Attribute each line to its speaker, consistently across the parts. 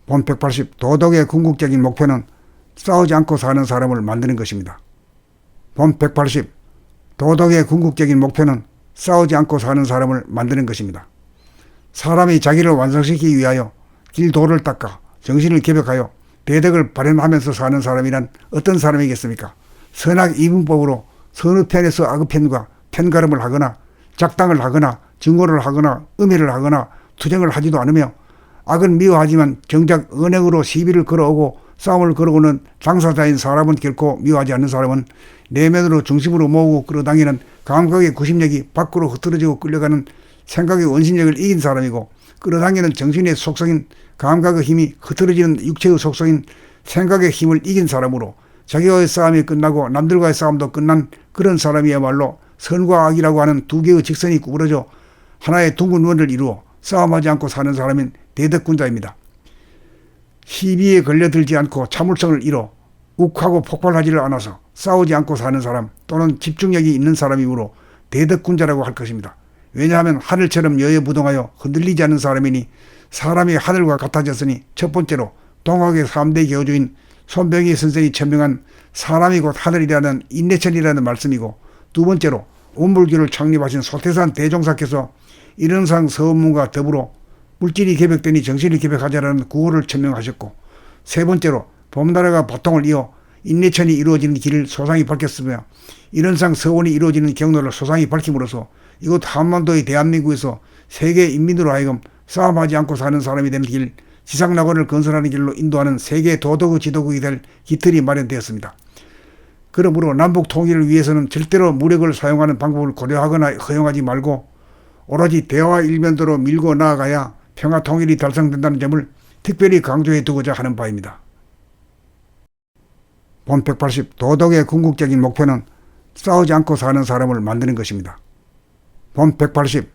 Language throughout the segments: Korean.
Speaker 1: 본 180 도덕의 궁극적인 목표는 싸우지 않고 사는 사람을 만드는 것입니다. 본 180 도덕의 궁극적인 목표는 싸우지 않고 사는 사람을 만드는 것입니다. 사람이 자기를 완성시키기 위하여 길도를 닦아 정신을 개벽하여 대덕을 발현하면서 사는 사람이란 어떤 사람이겠습니까? 선악 이분법으로 선의 편에서 악의 편과 편가름을 하거나 작당을 하거나 증오를 하거나 음해를 하거나 투정을 하지도 않으며 악은 미워하지만 정작 언행으로 시비를 걸어오고 싸움을 걸어오는 당사자인 사람은 결코 미워하지 않는 사람은 내면으로 중심으로 모으고 끌어당기는 감각의 구심력이 밖으로 흩어지고 끌려가는 생각의 원심력을 이긴 사람이고, 끌어당기는 정신의 속성인 감각의 힘이 흐트러지는 육체의 속성인 생각의 힘을 이긴 사람으로 자기와의 싸움이 끝나고 남들과의 싸움도 끝난 그런 사람이야말로 선과 악이라고 하는 두 개의 직선이 구부러져 하나의 둥근 원을 이루어 싸움하지 않고 사는 사람인 대덕군자입니다. 시비에 걸려들지 않고 참을성을 잃어 욱하고 폭발하지를 않아서 싸우지 않고 사는 사람 또는 집중력이 있는 사람이므로 대덕군자라고 할 것입니다. 왜냐하면 하늘처럼 여여부동하여 흔들리지 않는 사람이니 사람이 하늘과 같아졌으니, 첫 번째로 동학의 3대 교주인 손병희 선생이 천명한 사람이 곧 하늘이라는 인내천이라는 말씀이고, 두 번째로 원불교를 창립하신 소태산 대종사께서 일원상 서원문과 더불어 물질이 개벽되니 정신이 개벽하자라는 구호를 천명하셨고, 세 번째로 봄나라가 바통을 이어 인내천이 이루어지는 길을 소상히 밝혔으며 일원상 서원이 이루어지는 경로를 소상히 밝힘으로써 이곳 한반도의 대한민국에서 세계 인민으로 하여금 싸움하지 않고 사는 사람이 되는 길, 지상낙원을 건설하는 길로 인도하는 세계 도덕의 지도국이 될 기틀이 마련되었습니다. 그러므로 남북 통일을 위해서는 절대로 무력을 사용하는 방법을 고려하거나 허용하지 말고 오로지 대화 일면도로 밀고 나아가야 평화 통일이 달성된다는 점을 특별히 강조해 두고자 하는 바입니다. 본 180 도덕의 궁극적인 목표는 싸우지 않고 사는 사람을 만드는 것입니다. 본 180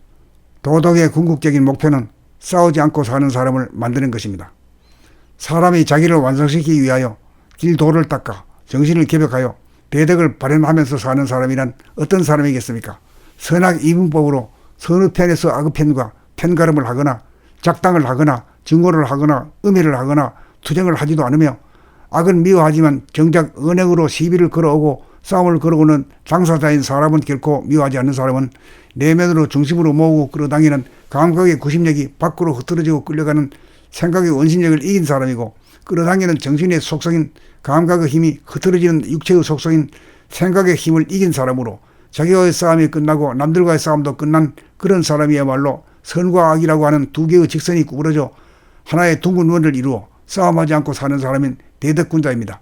Speaker 1: 도덕의 궁극적인 목표는 싸우지 않고 사는 사람을 만드는 것입니다. 사람이 자기를 완성시키기 위하여 길도를 닦아 정신을 개벽하여 대덕을 발현하면서 사는 사람이란 어떤 사람이겠습니까? 선악 이분법으로 선의 편에서 악의 편과 편가름을 하거나 작당을 하거나 증오를 하거나 음해를 하거나 투정을 하지도 않으며 악은 미워하지만 정작 언행으로 시비를 걸어오고 싸움을 걸어오는 당사자인 사람은 결코 미워하지 않는 사람은 내면으로 중심으로 모으고 끌어당기는 감각의 구심력이 밖으로 흩어지고 끌려가는 생각의 원심력을 이긴 사람이고, 끌어당기는 정신의 속성인 감각의 힘이 흐트러지는 육체의 속성인 생각의 힘을 이긴 사람으로 자기와의 싸움이 끝나고 남들과의 싸움도 끝난 그런 사람이야말로 선과 악이라고 하는 두 개의 직선이 구부러져 하나의 둥근 원을 이루어 싸움하지 않고 사는 사람인 대덕군자입니다.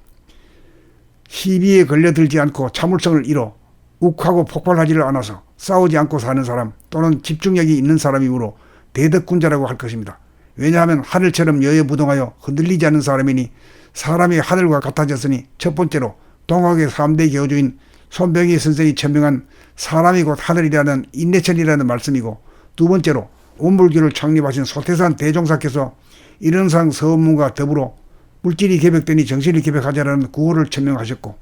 Speaker 1: 시비에 걸려들지 않고 참을성을 잃어 욱하고 폭발하지를 않아서 싸우지 않고 사는 사람 또는 집중력이 있는 사람이므로 대덕군자라고 할 것입니다. 왜냐하면 하늘처럼 여여부동하여 흔들리지 않는 사람이니 사람이 하늘과 같아졌으니, 첫 번째로 동학의 3대 교주인 손병희 선생이 천명한 사람이 곧 하늘이라는 인내천이라는 말씀이고, 두 번째로 원불교를 창립하신 소태산 대종사께서 일원상 서원문과 더불어 물질이 개벽되니 정신이 개벽하자라는 구호를 천명하셨고,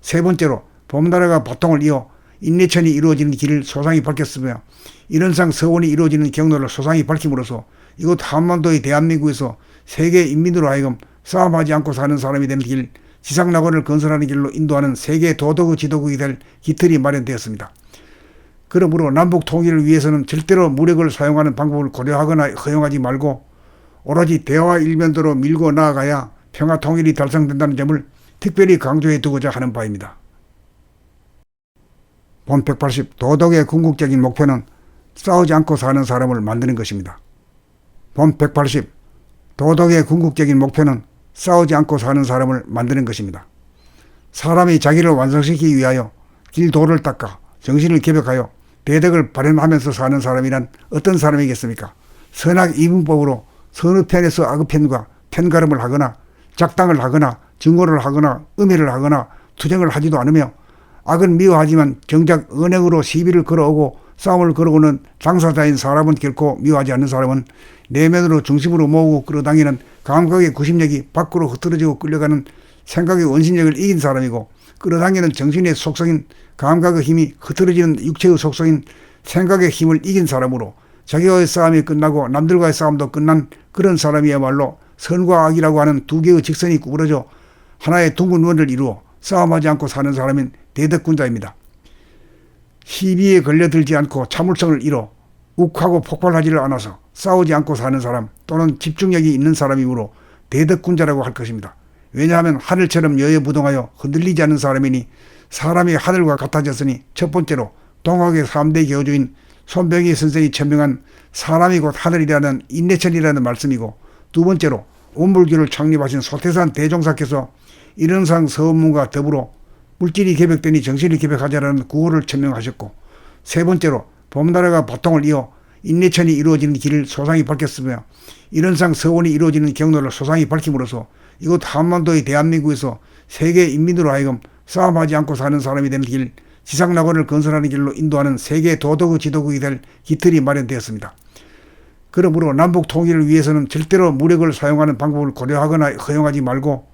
Speaker 1: 세 번째로 봄나라가 바통을 이어 인내천이 이루어지는 길을 소상히 밝혔으며 일원상 서원이 이루어지는 경로를 소상히 밝힘으로써 이곳 한반도의 대한민국에서 세계 인민으로 하여금 싸움하지 않고 사는 사람이 되는 길, 지상낙원을 건설하는 길로 인도하는 세계 도덕의 지도국이 될 기틀이 마련되었습니다. 그러므로 남북 통일을 위해서는 절대로 무력을 사용하는 방법을 고려하거나 허용하지 말고 오로지 대화 일면도로 밀고 나아가야 평화 통일이 달성된다는 점을 특별히 강조해 두고자 하는 바입니다. 본 180 도덕의 궁극적인 목표는 싸우지 않고 사는 사람을 만드는 것입니다. 본 180 도덕의 궁극적인 목표는 싸우지 않고 사는 사람을 만드는 것입니다. 사람이 자기를 완성시키기 위하여 길도를 닦아 정신을 개벽하여 대덕을 발현하면서 사는 사람이란 어떤 사람이겠습니까? 선악 이분법으로 선의 편에서 악의 편과 편가름을 하거나 작당을 하거나 증오를 하거나 음해를 하거나 투정을 하지도 않으며 악은 미워하지만 정작 언행으로 시비를 걸어오고 싸움을 걸어오는 당사자인 사람은 결코 미워하지 않는 사람은 내면으로 중심으로 모으고 끌어당기는 감각의 구심력이 밖으로 흩어지고 끌려가는 생각의 원심력을 이긴 사람이고, 끌어당기는 정신의 속성인 감각의 힘이 흐트러지는 육체의 속성인 생각의 힘을 이긴 사람으로 자기와의 싸움이 끝나고 남들과의 싸움도 끝난 그런 사람이야말로 선과 악이라고 하는 두 개의 직선이 구부러져 하나의 둥근 원을 이루어 싸움하지 않고 사는 사람인 대덕군자입니다. 시비에 걸려들지 않고 참을성을 잃어 욱하고 폭발하지를 않아서 싸우지 않고 사는 사람 또는 집중력이 있는 사람이므로 대덕군자라고 할 것입니다. 왜냐하면 하늘처럼 여여부동하여 흔들리지 않는 사람이니 사람이 하늘과 같아졌으니 첫 번째로 동학의 3대 교주인 손병희 선생이 천명한 사람이 곧 하늘이라는 인내천이라는 말씀이고, 두 번째로 온불교를 창립하신 소태산 대종사께서 이런상 서원문과 더불어 물질이 개벽되니 정신이 개벽하자라는 구호를 천명하셨고, 세 번째로 봄나라가 바통을 이어 인내천이 이루어지는 길을 소상히 밝혔으며 이런상 서원이 이루어지는 경로를 소상히 밝힘으로써 이곳 한반도의 대한민국에서 세계 인민으로 하여금 싸움하지 않고 사는 사람이 되는 길, 지상낙원을 건설하는 길로 인도하는 세계 도덕의 지도국이 될 기틀이 마련되었습니다. 그러므로 남북 통일을 위해서는 절대로 무력을 사용하는 방법을 고려하거나 허용하지 말고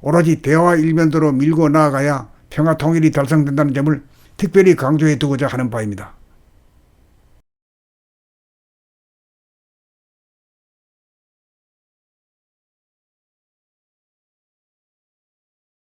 Speaker 1: 오로지 대화 일면도로 밀고 나아가야 평화 통일이 달성된다는 점을 특별히 강조해 두고자 하는 바입니다.